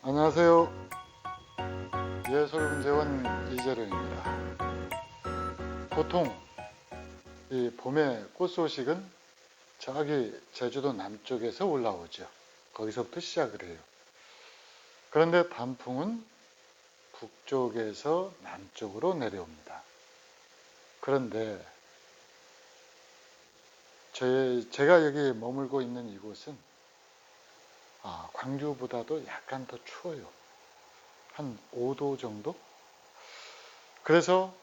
안녕하세요. 예술문제원 이재룡입니다. 보통 이 봄의 꽃 소식은 저기 제주도 남쪽에서 올라오죠. 거기서부터 시작을 해요. 그런데 단풍은 북쪽에서 남쪽으로 내려옵니다. 그런데 제가 여기 머물고 있는 이곳은 광주보다도 약간 더 추워요. 한 5도 정도? 그래서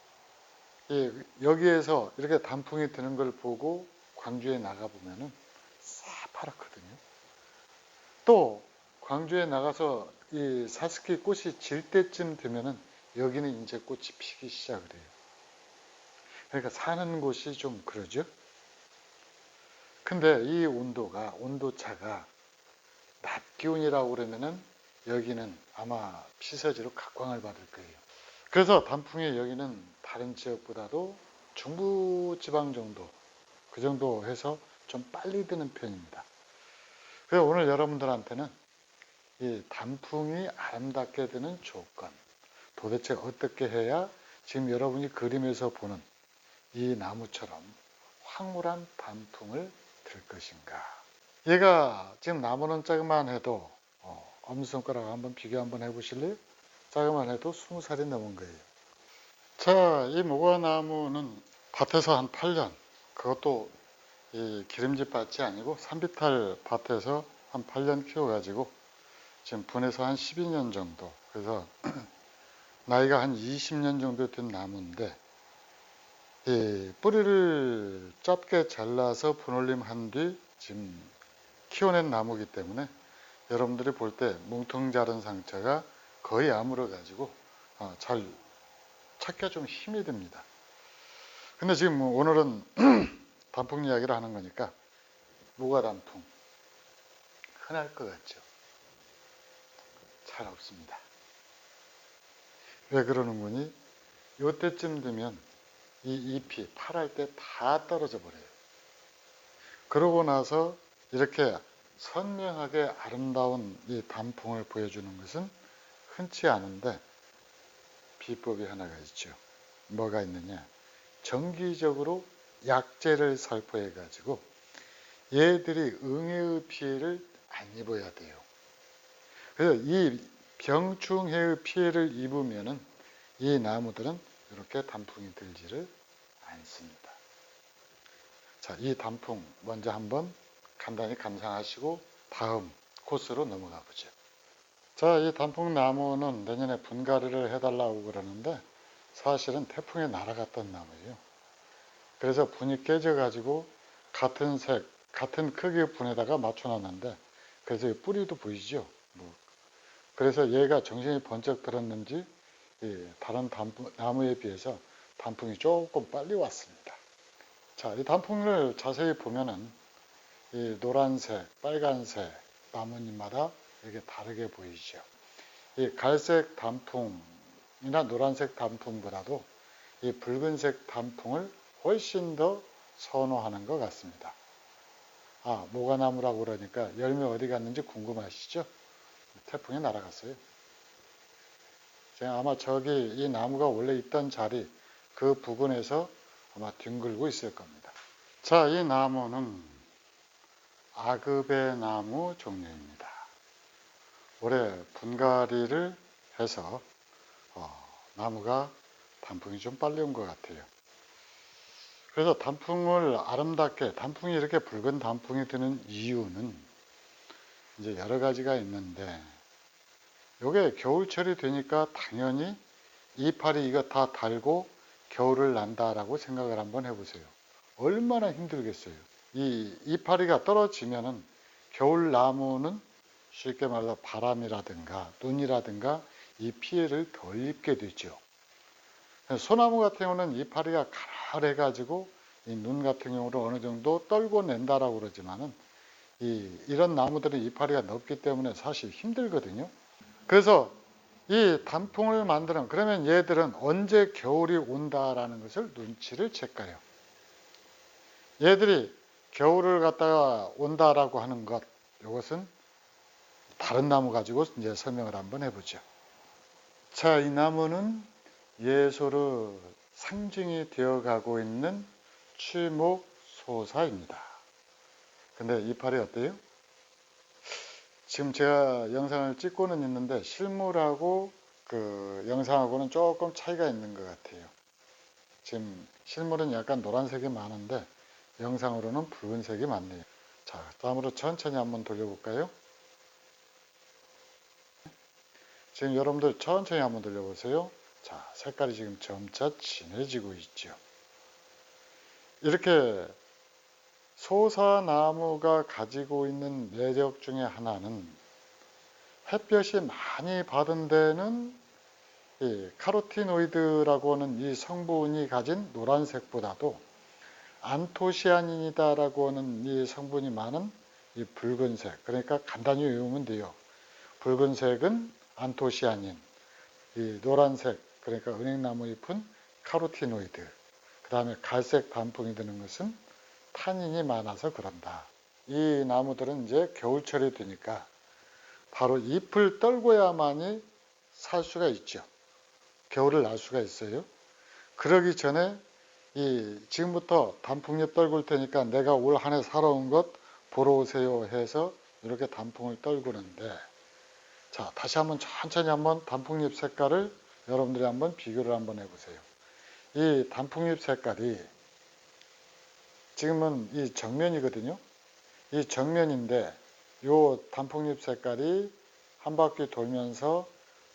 여기에서 이렇게 단풍이 드는 걸 보고 광주에 나가보면은 새파랗거든요. 또 광주에 나가서 이 사스키 꽃이 질 때쯤 되면은 여기는 이제 꽃이 피기 시작을 해요. 그러니까 사는 곳이 좀 그러죠. 근데 이 온도차가 낮 기온이라고 그러면은 여기는 아마 피서지로 각광을 받을 거예요. 그래서 단풍이 여기는 다른 지역보다도 중부지방 정도, 그 정도 해서 좀 빨리 드는 편입니다. 그래서 오늘 여러분들한테는 이 단풍이 아름답게 드는 조건, 도대체 어떻게 해야 지금 여러분이 그림에서 보는 이 나무처럼 황홀한 단풍을 들 것인가. 얘가 지금 나무는 작으만 해도 엄지손가락 한번 비교 한번 해보실래요? 작으만 해도 20살이 넘은 거예요. 자, 이 무화나무는 밭에서 한 8년, 그것도 이 기름집 밭이 아니고 산비탈 밭에서 한 8년 키워가지고 지금 분해서 한 12년 정도, 그래서 나이가 한 20년 정도 된 나무인데, 이 뿌리를 짧게 잘라서 분홀림한 뒤 지금 키워낸 나무이기 때문에 여러분들이 볼 때 뭉텅 자른 상처가 거의 아물어 가지고 잘 찾기가 좀 힘이 듭니다. 근데 지금 오늘은 단풍 이야기를 하는 거니까 무화단풍 흔할 것 같죠? 잘 없습니다. 왜 그러는 거니? 이때쯤 되면 이 잎이 파랄 때 다 떨어져 버려요. 그러고 나서 이렇게 선명하게 아름다운 이 단풍을 보여주는 것은 흔치 않은데 비법이 하나가 있죠. 뭐가 있느냐? 정기적으로 약재를 살포해 가지고 얘들이 응애의 피해를 안 입어야 돼요. 그래서 이 병충해의 피해를 입으면은 이 나무들은 이렇게 단풍이 들지를 않습니다. 자, 이 단풍 먼저 한번 간단히 감상하시고 다음 코스로 넘어가 보죠. 자, 이 단풍나무는 내년에 분갈이를 해달라고 그러는데 사실은 태풍에 날아갔던 나무예요. 그래서 분이 깨져가지고 같은 색, 같은 크기의 분에다가 맞춰놨는데 그래서 이 뿌리도 보이죠. 그래서 얘가 정신이 번쩍 들었는지 다른 나무에 비해서 단풍이 조금 빨리 왔습니다. 자, 이 단풍을 자세히 보면은 이 노란색, 빨간색 나뭇잎마다 이렇게 다르게 보이죠. 이 갈색 단풍이나 노란색 단풍보다도 이 붉은색 단풍을 훨씬 더 선호하는 것 같습니다. 모가나무라고 그러니까 열매 어디 갔는지 궁금하시죠? 태풍이 날아갔어요. 아마 저기 이 나무가 원래 있던 자리 그 부근에서 아마 뒹굴고 있을 겁니다. 자, 이 나무는 아급의 나무 종류입니다. 올해 분갈이를 해서 나무가 단풍이 좀 빨리 온 것 같아요. 그래서 단풍을 아름답게, 단풍이 이렇게 붉은 단풍이 드는 이유는 이제 여러 가지가 있는데, 요게 겨울철이 되니까 당연히 이파리 이거 다 달고 겨울을 난다라고 생각을 한번 해보세요. 얼마나 힘들겠어요. 이 이파리가 떨어지면은 겨울 나무는 쉽게 말해서 바람이라든가 눈이라든가 이 피해를 덜 입게 되죠. 소나무 같은 경우는 이파리가 가을해가지고 이 눈 같은 경우로 어느 정도 떨고 낸다라고 그러지만은 이런 나무들은 이파리가 넓기 때문에 사실 힘들거든요. 그래서 이 단풍을 만드는, 그러면 얘들은 언제 겨울이 온다라는 것을 눈치를 챘까요? 얘들이 겨울을 갖다가 온다라고 하는 것, 이것은 다른 나무 가지고 이제 설명을 한번 해보죠. 자, 이 나무는 예소로 상징이 되어가고 있는 취목소사입니다. 근데 이파리 어때요? 지금 제가 영상을 찍고는 있는데 실물하고 그 영상하고는 조금 차이가 있는 것 같아요. 지금 실물은 약간 노란색이 많은데 영상으로는 붉은색이 많네요. 자, 다음으로 천천히 한번 돌려볼까요? 지금 여러분들 천천히 한번 돌려보세요. 자, 색깔이 지금 점차 진해지고 있죠. 이렇게 소사나무가 가지고 있는 매력 중에 하나는 햇볕이 많이 받은 데는 이 카로티노이드라고 하는 이 성분이 가진 노란색보다도 안토시아닌이다라고 하는 이 성분이 많은 이 붉은색, 그러니까 간단히 외우면 돼요. 붉은색은 안토시아닌, 이 노란색, 그러니까 은행나무 잎은 카로티노이드, 그 다음에 갈색 단풍이 드는 것은 타닌이 많아서 그런다. 이 나무들은 이제 겨울철이 되니까 바로 잎을 떨궈야만이 살 수가 있죠. 겨울을 날 수가 있어요. 그러기 전에 지금부터 단풍잎 떨굴 테니까 내가 올 한 해 살아온 것 보러 오세요 해서 이렇게 단풍을 떨구는데, 자, 다시 한번 천천히 한번 단풍잎 색깔을 여러분들이 한번 비교를 한번 해보세요. 이 단풍잎 색깔이 지금은 이 정면이거든요. 이 정면인데 이 단풍잎 색깔이 한 바퀴 돌면서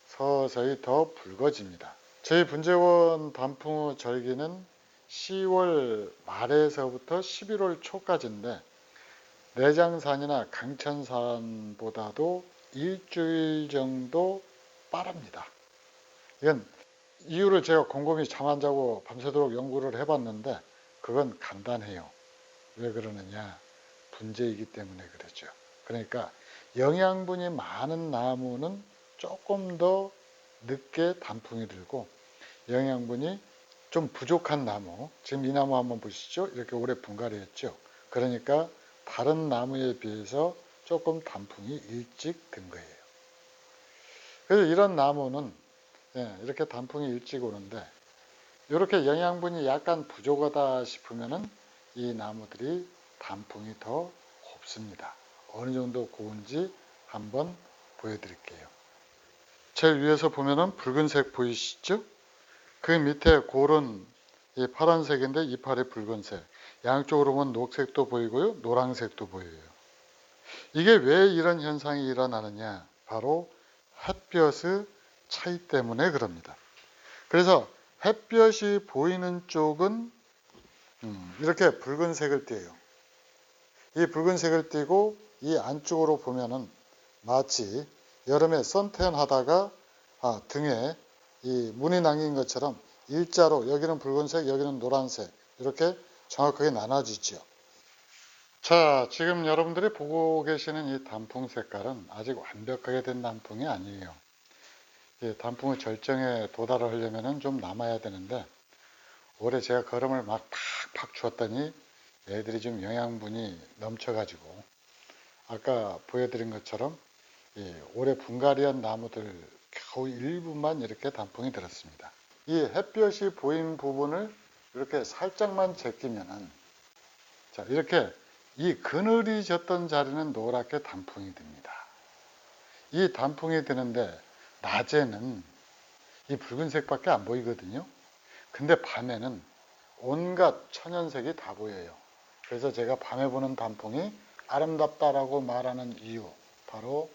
서서히 더 붉어집니다. 저희 분재원 단풍의 절기는 10월 말에서부터 11월 초까지인데 내장산이나 강천산보다도 일주일 정도 빠릅니다. 이건 이유를 제가 곰곰이 잠 안 자고 밤새도록 연구를 해봤는데 그건 간단해요. 왜 그러느냐? 분재이기 때문에 그렇죠. 그러니까 영양분이 많은 나무는 조금 더 늦게 단풍이 들고 영양분이 좀 부족한 나무, 지금 이 나무 한번 보시죠. 이렇게 오래 분갈이 했죠. 그러니까 다른 나무에 비해서 조금 단풍이 일찍 든 거예요. 그래서 이런 나무는 이렇게 단풍이 일찍 오는데 이렇게 영양분이 약간 부족하다 싶으면은 이 나무들이 단풍이 더 곱습니다. 어느 정도 고운지 한번 보여드릴게요. 제일 위에서 보면은 붉은색 보이시죠? 그 밑에 골은 이 파란색인데 이파리 붉은색. 양쪽으로 보면 녹색도 보이고요, 노란색도 보여요. 이게 왜 이런 현상이 일어나느냐? 바로 햇볕의 차이 때문에 그럽니다. 그래서 햇볕이 보이는 쪽은 이렇게 붉은색을 띠어요. 이 붉은색을 띠고 이 안쪽으로 보면은 마치 여름에 선탠 하다가 등에 이 문이 남긴 것처럼 일자로 여기는 붉은색, 여기는 노란색 이렇게 정확하게 나눠지죠. 자, 지금 여러분들이 보고 계시는 이 단풍 색깔은 아직 완벽하게 된 단풍이 아니에요. 단풍의 절정에 도달을 하려면 좀 남아야 되는데 올해 제가 거름을 막 팍팍 주었더니 애들이 좀 영양분이 넘쳐가지고 아까 보여드린 것처럼 올해 분갈이한 나무들 겨우 일부만 이렇게 단풍이 들었습니다. 이 햇볕이 보인 부분을 이렇게 살짝만 제끼면은 자, 이렇게 이 그늘이 졌던 자리는 노랗게 단풍이 듭니다. 이 단풍이 드는데 낮에는 이 붉은색밖에 안 보이거든요. 근데 밤에는 온갖 천연색이 다 보여요. 그래서 제가 밤에 보는 단풍이 아름답다라고 말하는 이유, 바로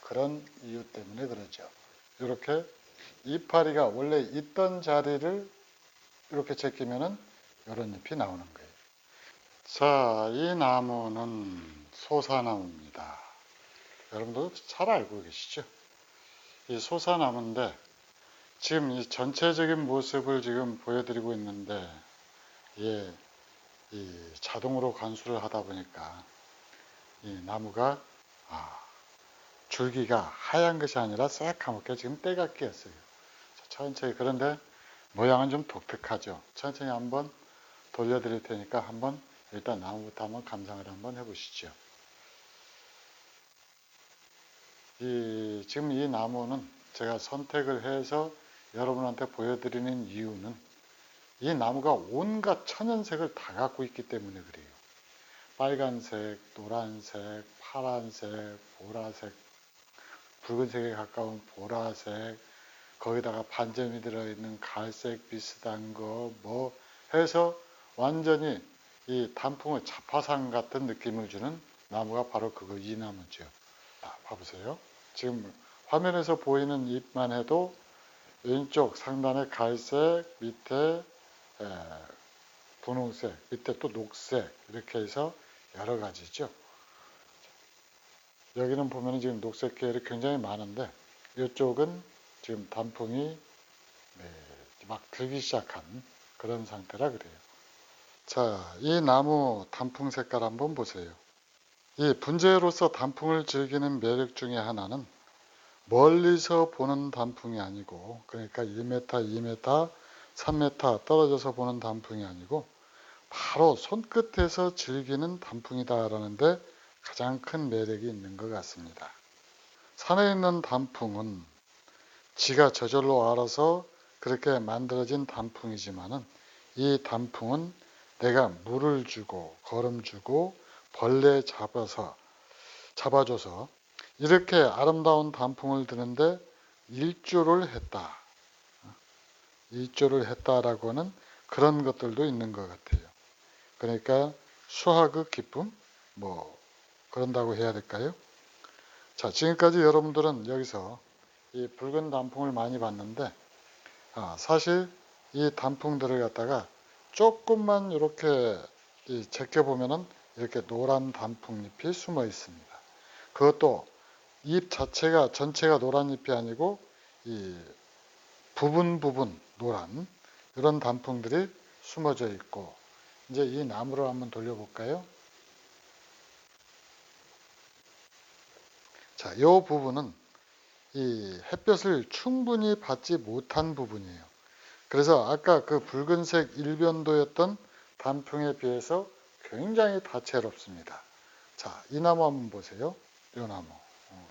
그런 이유 때문에 그러죠. 이렇게 이파리가 원래 있던 자리를 이렇게 제끼면은 이런 잎이 나오는 거예요. 자, 이 나무는 소사나무입니다. 여러분도 잘 알고 계시죠? 이 소사나무인데 지금 이 전체적인 모습을 지금 보여드리고 있는데 이 자동으로 관수를 하다 보니까 이 나무가 줄기가 하얀 것이 아니라 새카맣게 지금 때가 끼었어요. 천천히, 그런데 모양은 좀 독특하죠. 천천히 한번 돌려드릴 테니까 한번 일단 나무부터 한번 감상을 한번 해보시죠. 지금 이 나무는 제가 선택을 해서 여러분한테 보여드리는 이유는 이 나무가 온갖 천연색을 다 갖고 있기 때문에 그래요. 빨간색, 노란색, 파란색, 보라색, 붉은색에 가까운 보라색, 거기다가 반점이 들어있는 갈색 비슷한 거 뭐 해서 완전히 이 단풍의 자파상 같은 느낌을 주는 나무가 바로 이 나무죠. 봐보세요. 지금 화면에서 보이는 잎만 해도 왼쪽 상단에 갈색, 밑에 분홍색, 밑에 또 녹색 이렇게 해서 여러 가지죠. 여기는 보면 지금 녹색 계열이 굉장히 많은데 이쪽은 지금 단풍이 막 들기 시작한 그런 상태라 그래요. 자, 이 나무 단풍 색깔 한번 보세요. 이 분재로서 단풍을 즐기는 매력 중에 하나는 멀리서 보는 단풍이 아니고, 그러니까 1m, 2m, 3m 떨어져서 보는 단풍이 아니고 바로 손끝에서 즐기는 단풍이다라는데 가장 큰 매력이 있는 것 같습니다. 산에 있는 단풍은 지가 저절로 알아서 그렇게 만들어진 단풍이지만은 이 단풍은 내가 물을 주고 거름 주고 벌레 잡아줘서 이렇게 아름다운 단풍을 드는데 일조를 했다라고 하는 그런 것들도 있는 것 같아요. 그러니까 수학의 기쁨 뭐 그런다고 해야 될까요? 자, 지금까지 여러분들은 여기서 이 붉은 단풍을 많이 봤는데 사실 이 단풍들을 갖다가 조금만 이렇게 제껴보면은 이렇게 노란 단풍잎이 숨어 있습니다. 그것도 잎 자체가 전체가 노란 잎이 아니고 이 부분 노란 이런 단풍들이 숨어져 있고, 이제 이 나무를 한번 돌려볼까요? 자, 이 부분은 이 햇볕을 충분히 받지 못한 부분이에요. 그래서 아까 그 붉은색 일변도였던 단풍에 비해서 굉장히 다채롭습니다. 자, 이 나무 한번 보세요. 이 나무.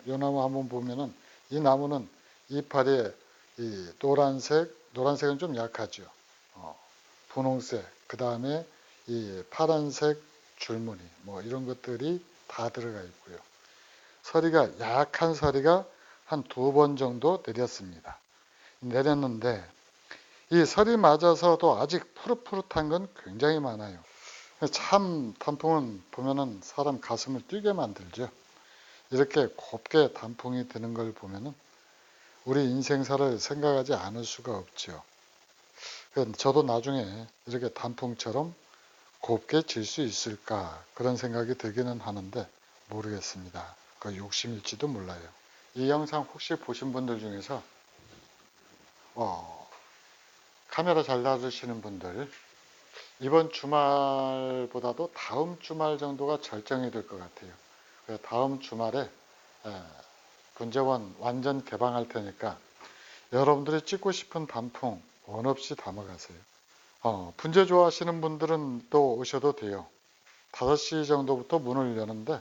이 나무 한번 보면은 이 나무는 이파리에 이 노란색은 좀 약하죠. 분홍색, 그 다음에 이 파란색 줄무늬, 뭐 이런 것들이 다 들어가 있고요. 서리가 약한 서리가 한 2번 정도 내렸습니다. 내렸는데 이 설이 맞아서도 아직 푸릇푸릇한 건 굉장히 많아요. 참 단풍은 보면은 사람 가슴을 뛰게 만들죠. 이렇게 곱게 단풍이 드는 걸 보면은 우리 인생사를 생각하지 않을 수가 없죠. 저도 나중에 이렇게 단풍처럼 곱게 질 수 있을까 그런 생각이 들기는 하는데 모르겠습니다. 그 욕심일지도 몰라요. 이 영상 혹시 보신 분들 중에서 카메라 잘 놔두시는 분들 이번 주말보다도 다음 주말 정도가 절정이 될 것 같아요. 다음 주말에 분재원 완전 개방할 테니까 여러분들이 찍고 싶은 단풍 원 없이 담아가세요. 분재 좋아하시는 분들은 또 오셔도 돼요. 5시 정도부터 문을 여는데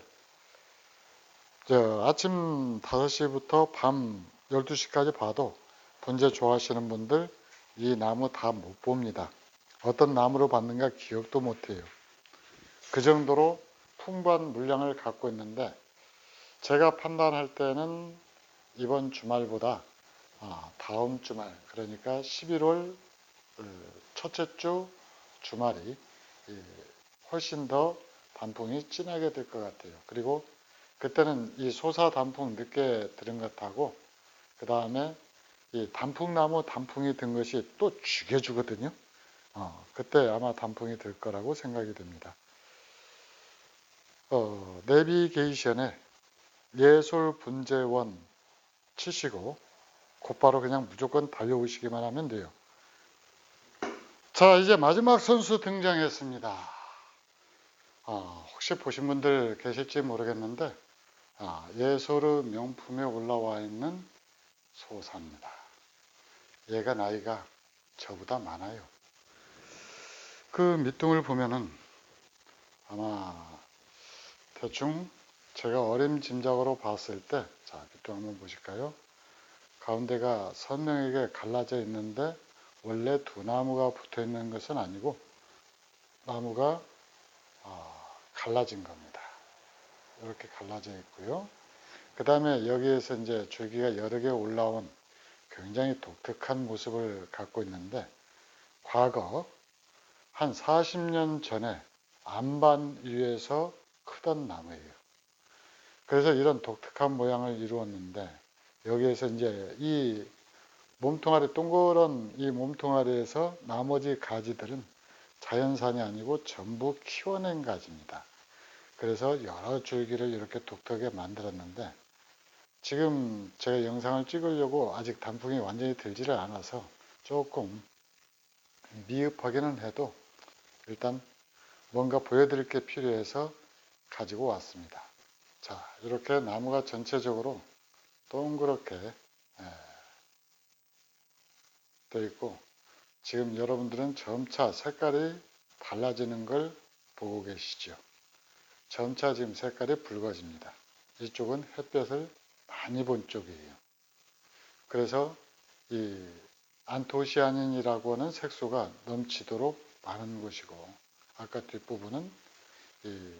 아침 5시부터 밤 12시까지 봐도 분재 좋아하시는 분들 이 나무 다 못 봅니다. 어떤 나무로 봤는가 기억도 못해요. 그 정도로 풍부한 물량을 갖고 있는데 제가 판단할 때는 이번 주말보다 다음 주말, 그러니까 11월 첫째 주 주말이 훨씬 더 단풍이 진하게 될 것 같아요. 그리고 그때는 이 소사 단풍 늦게 들은 것하고 그 다음에 이 단풍나무 단풍이 든 것이 또 죽여주거든요. 그때 아마 단풍이 들 거라고 생각이 됩니다. 내비게이션에 예솔분재원 치시고 곧바로 그냥 무조건 달려오시기만 하면 돼요. 자, 이제 마지막 선수 등장했습니다. 혹시 보신 분들 계실지 모르겠는데 예솔의 명품에 올라와 있는 소사입니다. 얘가 나이가 저보다 많아요. 그 밑둥을 보면은 아마 대충 제가 어림짐작으로 봤을 때, 자, 밑도 한번 보실까요? 가운데가 선명하게 갈라져 있는데 원래 두 나무가 붙어 있는 것은 아니고 나무가 갈라진 겁니다. 이렇게 갈라져 있고요. 그 다음에 여기에서 이제 줄기가 여러 개 올라온 굉장히 독특한 모습을 갖고 있는데 과거 한 40년 전에 안반 위에서 크던 나무예요. 그래서 이런 독특한 모양을 이루었는데 여기에서 이제 이 몸통아리 동그란 이 몸통아리에서 나머지 가지들은 자연산이 아니고 전부 키워낸 가지입니다. 그래서 여러 줄기를 이렇게 독특하게 만들었는데 지금 제가 영상을 찍으려고 아직 단풍이 완전히 들지를 않아서 조금 미흡하기는 해도 일단 뭔가 보여드릴 게 필요해서 가지고 왔습니다. 자, 이렇게 나무가 전체적으로 동그랗게 되어 있고 지금 여러분들은 점차 색깔이 달라지는 걸 보고 계시죠. 점차 지금 색깔이 붉어집니다. 이쪽은 햇볕을 많이 본 쪽이에요. 그래서 이 안토시아닌이라고 하는 색소가 넘치도록 많은 곳이고 아까 뒷부분은 이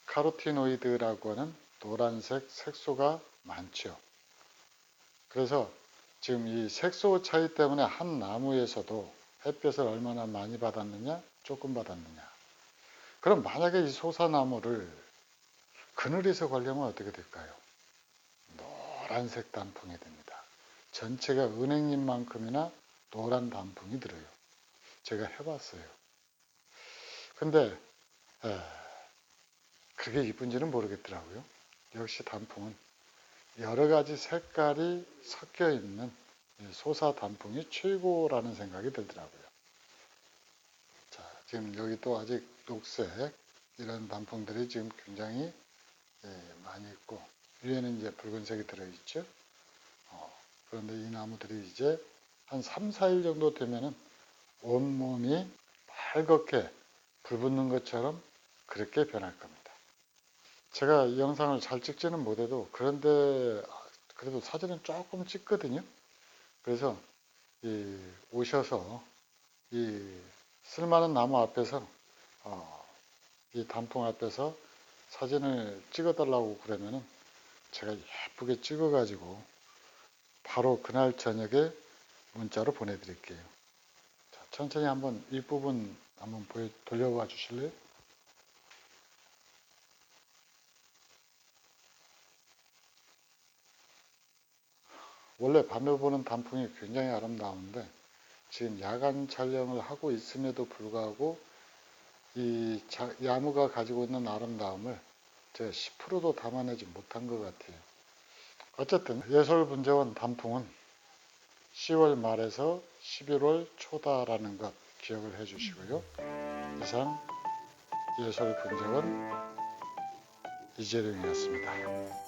카로티노이드라고 하는 노란색 색소가 많죠. 그래서 지금 이 색소 차이 때문에 한 나무에서도 햇볕을 얼마나 많이 받았느냐, 조금 받았느냐. 그럼 만약에 이 소사나무를 그늘에서 관리하면 어떻게 될까요? 노란색 단풍이 됩니다. 전체가 은행잎만큼이나 노란 단풍이 들어요. 제가 해봤어요. 근데 그게 이쁜지는 모르겠더라고요. 역시 단풍은 여러 가지 색깔이 섞여 있는 소사 단풍이 최고라는 생각이 들더라고요. 자, 지금 여기 또 아직 녹색 이런 단풍들이 지금 굉장히 많이 있고 위에는 이제 붉은색이 들어있죠. 그런데 이 나무들이 이제 한 3, 4일 정도 되면은 온몸이 빨갛게 불 붙는 것처럼 그렇게 변할 겁니다. 제가 이 영상을 잘 찍지는 못해도 그런데 그래도 사진은 조금 찍거든요. 그래서 오셔서 이 쓸만한 나무 앞에서 이 단풍 앞에서 사진을 찍어달라고 그러면은 제가 예쁘게 찍어가지고 바로 그날 저녁에 문자로 보내드릴게요. 자, 천천히 한번 윗부분 한번 돌려봐 주실래요? 원래 밤에 보는 단풍이 굉장히 아름다운데 지금 야간 촬영을 하고 있음에도 불구하고 이 나무가 가지고 있는 아름다움을 제가 10%도 담아내지 못한 것 같아요. 어쨌든 예솔분재원 단풍은 10월 말에서 11월 초다라는 것 기억을 해 주시고요. 이상 예솔분재원 이재룡이었습니다.